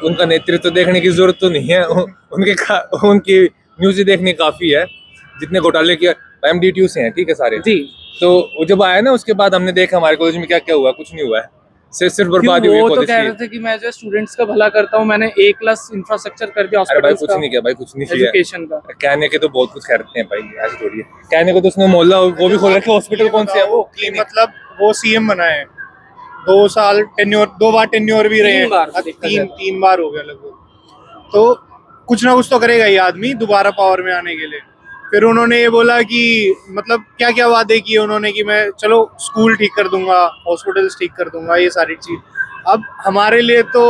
उनका नेतृत्व देखने की जरूरत तो नहीं है। उनकी न्यूज ही देखनी काफी है। जितने घोटाले किया एमडीटीयू से हैं, ठीक है सारे। जी। तो वो जब आया ना, उसके बाद हमने देखा हमारे कॉलेज में क्या क्या हुआ, कुछ नहीं हुआ है। सिर्फ बर्बादी हुई वो तो कॉलेज कह की। रहे थे कि मैं जो स्टूडेंट्स का भला करता हूँ, मैंने A क्लास इंफ्रास्ट्रक्चर कर दिया अरे भाई हॉस्पिटल्स कुछ का, नहीं किया भाई, कुछ नहीं किया। एजुकेशन का। कहने के तो बहुत कुछ करते हैं भाई, ऐसे थोड़ी है। कहने को तो उसने मोहल्ला वो भी खोल रखे, हॉस्पिटल कौन से है वो, कि मतलब वो सीएम बना है, 2 साल टेन्योर, 2 बार टेन्योर भी रहे हैं। 3 बार तीन बार हो गया लगभग। तो कुछ ना कुछ तो करेगा ये आदमी दोबारा पावर में आने के लिए। फिर उन्होंने ये बोला कि मतलब क्या क्या वादे किए उन्होंने कि मैं चलो स्कूल ठीक कर दूंगा, हॉस्पिटल्स ठीक कर दूंगा, ये सारी चीज। अब हमारे लिए तो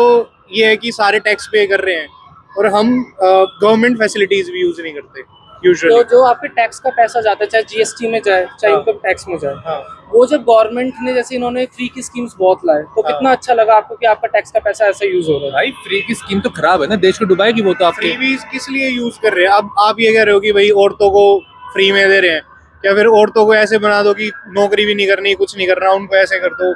ये है कि सारे टैक्स पे कर रहे हैं और हम गवर्नमेंट फैसिलिटीज भी यूज नहीं करते तो यूजुअली। जो आपके टैक्स का पैसा जाता है, चाहे जीएसटी में जाए चाहे इनकम टैक्स में जाए, हाँ। वो जब गवर्नमेंट ने, जैसे इन्होंने फ्री की स्कीम्स बहुत लाए, तो हाँ। कितना अच्छा लगा आपको कि आपका टैक्स का पैसा ऐसा यूज हो रहा है? भाई फ्री की स्कीम तो खराब है ना, देश को डुबाएगी वो तो। आपके फ्रीबीज किस लिए यूज कर रहे हैं? अब आप ये कह रहे हो कि भाई औरतों को फ्री में दे रहे हैं, या फिर औरतों को ऐसे बना दो कि नौकरी भी नहीं करनी, कुछ नहीं करना, उनको ऐसे कर दो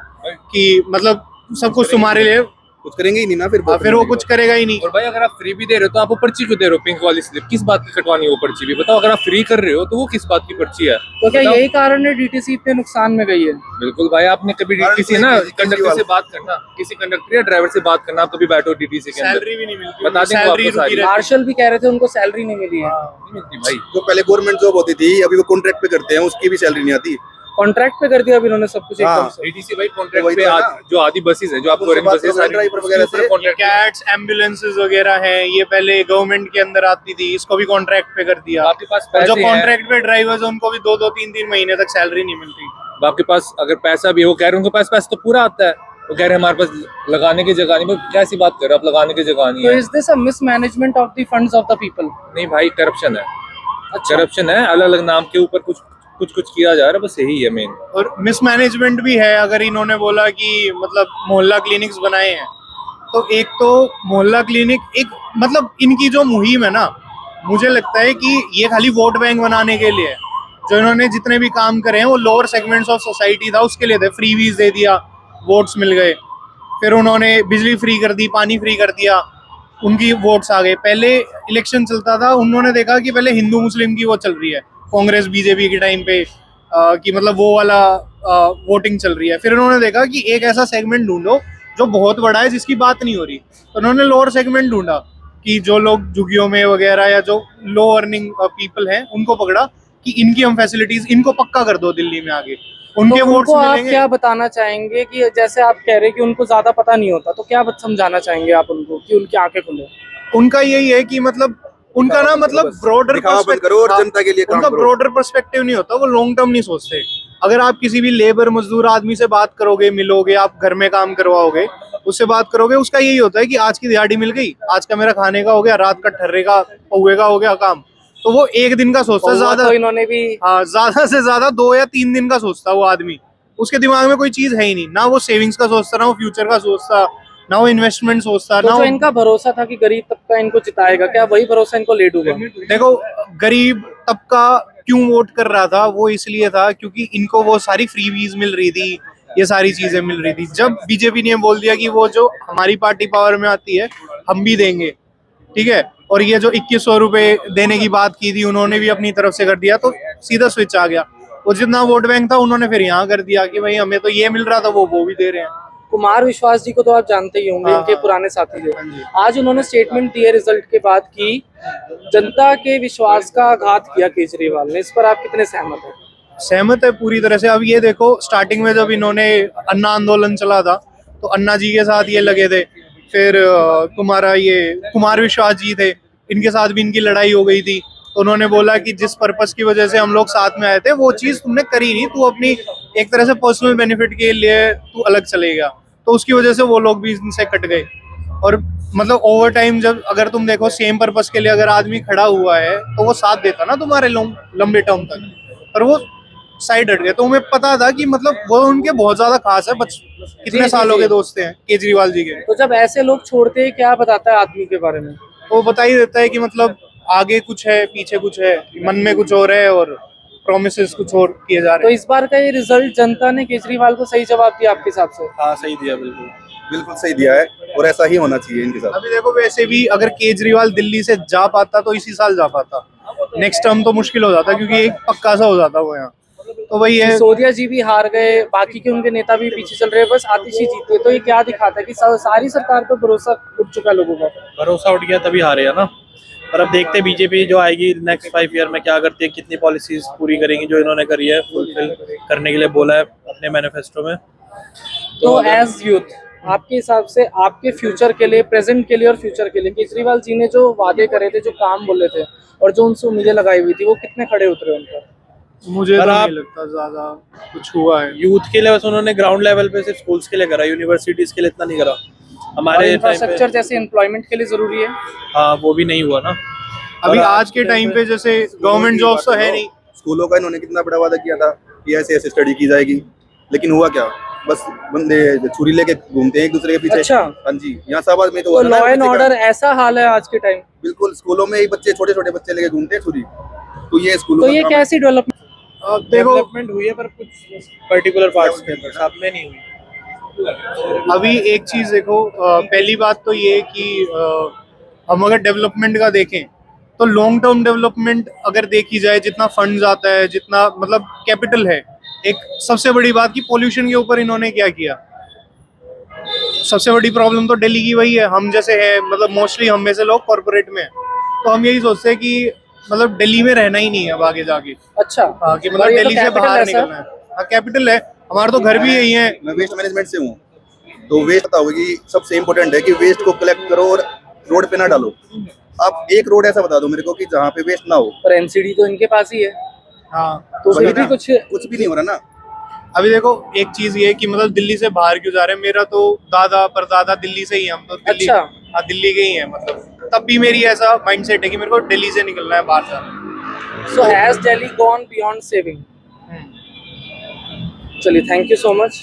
कि मतलब सब कुछ तुम्हारे लिए, कुछ करेंगे ही नहीं ना फिर वो कुछ करेगा ही नहीं। और भाई अगर आप फ्री भी दे रहे हो तो आप वो पर्ची क्यों दे रहे हो, पिंक वाली स्लिप? किस बात की कटवानी है वो पर्ची भी? बताओ। अगर आप फ्री कर रहे हो तो वो किस बात की पर्ची है? तो क्या बताओ। यही कारण है डीटीसी इतने नुकसान में गई है? बिल्कुल भाई, आपने कभी किसी ना कंडक्टर से बात करना, किसी कंडक्टर या ड्राइवर से बात करना, आप कभी बैठो डीटीसी के अंदर, सैलरी भी नहीं मिलती, बता देंगे सैलरी आपको सारी। मार्शल भी कह रहे थे उनको सैलरी नहीं मिली है। नहीं मिलती भाई। जो पहले गवर्नमेंट जॉब होती थी, अभी वो कॉन्ट्रैक्ट पे करते हैं, उसकी भी सैलरी नहीं आती। कॉन्ट्रैक्ट पे कर दिया अभी इन्होंने सब कुछ एकदम से। डीटीसी भाई कॉन्ट्रैक्ट वही पे तो है ना। जो आधी बसेस है, जो आप फॉरेन बसेस सारी ड्राइवर वगैरह से कॉन्ट्रैक्ट। कैट्स, एम्बुलेंसेस वगैरह हैं, ये पहले गवर्नमेंट के अंदर आती थी, इसको भी कॉन्ट्रैक्ट पे कर दिया। आपके पास और जो पैसे हैं, कॉन्ट्रैक्ट पे ड्राइवर्स हैं उनको भी 2-2 3-3 महीने तक सैलरी नहीं मिलती। आपके पास अगर पैसा भी है, वो कह रहे हैं उनके पास पैसा तो पूरा आता है, वो कह रहे हैं हमारे पास लगाने की जगह नहीं। भाई कैसी बात कर रहे हो आप, लगाने की जगह नहीं तो है? Is this a mismanagement of the funds of the people? नहीं भाई, करप्शन है। अच्छा। करप्शन है, अलग अलग नाम के ऊपर कुछ किया जा रहा है, बस यही है मेन। और मिसमैनेजमेंट भी है। अगर इन्होंने बोला कि मतलब मोहल्ला क्लिनिक्स बनाए हैं, तो एक तो मोहल्ला क्लिनिक एक मतलब इनकी जो मुहिम है ना, मुझे लगता है कि ये खाली वोट बैंक बनाने के लिए है। जो इन्होंने जितने भी काम करे हैं वो लोअर सेगमेंट्स ऑफ सोसाइटी था उसके लिए थे। फ्री वीज दे दिया, वोट्स मिल गए। फिर उन्होंने बिजली फ्री कर दी, पानी फ्री कर दिया, उनकी वोट्स आ गए। पहले इलेक्शन चलता था, उन्होंने देखा कि पहले हिंदू मुस्लिम की वो चल रही है, कांग्रेस बीजेपी के टाइम पे कि मतलब वो वाला वोटिंग चल रही है। फिर उन्होंने देखा कि एक ऐसा सेगमेंट ढूंढो जो बहुत बड़ा है जिसकी बात नहीं हो रही, तो उन्होंने लोअर सेगमेंट ढूंढा कि जो लोग झुग्गियों में वगैरह या जो लो अर्निंग पीपल हैं उनको पकड़ा कि इनकी हम फैसिलिटीज, इनको पक्का कर दो दिल्ली में आगे, उनके तो वोट्स उनको आप मिलेंगे। क्या बताना चाहेंगे कि जैसे आप कह रहे हैं कि उनको ज्यादा पता नहीं होता, तो क्या समझाना चाहेंगे आप उनको कि उनकी आंखें खुले? उनका यही है कि मतलब उनका ना मतलब ब्रॉडर दिखावा बंद करो और जनता के लिए काम उनका करो। ब्रॉडर पर्सपेक्टिव नहीं होता, वो लॉन्ग टर्म नहीं सोचते। अगर आप किसी भी लेबर मजदूर आदमी से बात करोगे, मिलोगे, आप घर में काम करवाओगे, उससे बात करोगे, उसका यही होता है कि आज की दिहाड़ी मिल गई, आज का मेरा खाने का हो गया, रात का ठर्रे का पौवे का हो गया काम। तो वो एक दिन का सोचता है ज्यादा, तो इन्होंने भी ज्यादा से ज्यादा 2 या 3 दिन का सोचता वो आदमी। उसके दिमाग में कोई चीज है ही नहीं, ना वो सेविंग्स का सोचता, ना वो फ्यूचर का सोचता, ना वो इन्वेस्टमेंट सोचता, तो ना जो वो इनका भरोसा था कि गरीब तबका इनको जिताएगा, क्या वही भरोसा इनको ले डूबा? देखो गरीब तबका क्यों वोट कर रहा था, वो इसलिए था क्योंकि इनको वो सारी फ्रीवीज मिल रही थी, ये सारी चीजें मिल रही थी। जब बीजेपी ने बोल दिया कि वो जो हमारी पार्टी पावर में आती है हम भी देंगे, ठीक है, और ये जो 2100 रुपए देने की बात की थी उन्होंने भी अपनी तरफ से कर दिया, तो सीधा स्विच आ गया। वो जितना वोट बैंक था उन्होंने फिर यहाँ कर दिया कि भाई हमें तो ये मिल रहा था, वो भी दे रहे हैं। कुमार विश्वास जी को तो आप जानते ही होंगे, हाँ, इनके हाँ। पुराने साथी थे। आज उन्होंने स्टेटमेंट दिए रिजल्ट के बाद कि जनता के विश्वास का आघात किया केजरीवाल ने, इस पर आप कितने सहमत हैं? सहमत है पूरी तरह से। अब ये देखो, स्टार्टिंग में जब इन्होंने अन्ना आंदोलन चला था तो अन्ना जी के साथ ये लगे थे, फिर तुम्हारा ये कुमार विश्वास जी थे, इनके साथ भी इनकी लड़ाई हो गई थी। तो उन्होंने बोला कि जिस पर्पस की वजह से हम लोग साथ में आए थे वो चीज तुमने करी नहीं, तू अपनी एक तरह से पर्सनल बेनिफिट के लिए तू अलग चले गया। तो उसकी वजह से वो लोग भी इनसे कट गए। और मतलब ओवर टाइम जब अगर तुम देखो सेम पर्पस के लिए अगर आदमी खड़ा हुआ है तो वो साथ देता ना तुम्हारे लंबे टर्म तक, पर वो साइड हट गए। तो हमें पता था कि मतलब वो उनके बहुत ज्यादा खास है, कितने जी, सालों जी। के दोस्त हैं केजरीवाल जी के। तो जब ऐसे लोग छोड़ते हैं, क्या बताता है आदमी के बारे में? वो बता ही देता है कि मतलब आगे कुछ है, पीछे कुछ है, मन में कुछ और है और प्रोमिसेस कुछ और किए जा तो रहे हैं। इस बार का ये रिजल्ट जनता ने केजरीवाल को सही जवाब दिया आपके हिसाब से? हाँ सही दिया बिल्कुल। बिल्कुल सही दिया है और ऐसा ही होना चाहिए इनके साथ। अभी देखो वैसे भी अगर केजरीवाल दिल्ली से जा पाता तो इसी साल जा पाता, नेक्स्ट टर्म तो मुश्किल हो जाता क्योंकि एक पक्का सा हो जाता वो यहाँ। तो वही है, सिसोदिया जी भी हार गए, बाकी के उनके नेता भी पीछे चल रहे हैं, बस आतिश ही जीते हैं। तो ये क्या दिखाता है कि सारी सरकार पर भरोसा उठ चुका है लोगों का। भरोसा उठ गया तभी हारे है ना। पर अब देखते बीजेपी जो आएगी नेक्स्ट 5 ईयर में क्या करती है, कितनी पॉलिसीज पूरी करेंगी जो इन्होंने करी है, फुलफिल करने के लिए बोला है अपने मैनिफेस्टो में। तो एज यूथ आपके हिसाब से आपके फ्यूचर के लिए, प्रेजेंट के लिए और फ्यूचर के लिए केजरीवाल जी ने जो वादे करे थे, जो काम बोले थे और जो उनसे उम्मीदें लगाई हुई थी, वो कितने खड़े उतरे उन पर? मुझे तो पर नहीं आप- लगता ज्यादा कुछ हुआ है। यूथ के लिए बस उन्होंने ग्राउंड लेवल पे सिर्फ स्कूल्स के लिए करा, यूनिवर्सिटीज के लिए इतना नहीं करा। और हमारे टाइम इंफ्रास्ट्रक्चर पे जैसे एम्प्लॉयमेंट के लिए जरूरी है। हाँ वो भी नहीं हुआ ना। अभी और आज के टाइम पे जैसे गवर्नमेंट जॉब्स तो है नहीं। स्कूलों का इन्होंने कितना बड़ा वादा किया था कि ऐसे ऐसे स्टडी की जाएगी, लेकिन हुआ क्या, बस बंदे छुरी लेके घूमते हैं एक दूसरे के पीछे। अच्छा। हाँ जी, यहाँ शाहबाद में तो तो हुआ था ना लॉ एंड बच्चे का। ऑर्डर ऐसा हाल है आज के टाइम। बिल्कुल, स्कूलों में ही बच्चे, छोटे छोटे बच्चे लेके घूमते हैं छुरी। तो ये स्कूलों तो का ये काम है। कैसी डेवलपमेंट? अब देखो डेवलपमेंट हुई है पर कुछ पर्टिकुलर पार्ट्स के अंदर, सब में नहीं हुई। अभी एक चीज देखो, पहली बात तो ये कि हम अगर डेवलपमेंट का देखें तो लॉन्ग टर्म डेवलपमेंट अगर देखी जाए, जितना फंड्स आता है, जितना मतलब कैपिटल है, एक सबसे बड़ी बात कि पॉल्यूशन के ऊपर इन्होंने क्या किया। सबसे बड़ी प्रॉब्लम तो दिल्ली की वही है। हम जैसे है, मतलब मोस्टली हम में से लोग कॉर्पोरेट में हैं, तो हम यही सोचते हैं कि मतलब दिल्ली में रहना ही नहीं है अब आगे जाके। अच्छा, हाँ, कि और मतलब ये तो दिल्ली से capital बाहर है, सर। निकलना है। हाँ, कैपिटल है, हमारा तो घर भी यही है। मैं वेस्ट मैनेजमेंट से हूँ, तो वेस्ट पता होगा कि सबसे इम्पोर्टेंट है कि वेस्ट को कलेक्ट करो और रोड पे ना डालो। आप एक रोड ऐसा बता दो मेरे को कि जहाँ पे वेस्ट ना हो। पर एनसीडी तो इनके पास ही है, हाँ, तो वही फिर भी ना, कुछ कुछ भी नहीं हो रहा ना। अभी देखो एक चीज ये है कि मतलब दिल्ली से बाहर क्यों जा रहे हैं। मेरा तो दादा परदादा दिल्ली से ही है, हम तो दिल्ली, अच्छा। हाँ दिल्ली के ही हैं। मतलब तब भी मेरी ऐसा माइंडसेट है कि मेरे को दिल्ली से निकलना है, बाहर जाना है। So has Delhi gone beyond saving? चलिए, थैंक यू सो मच।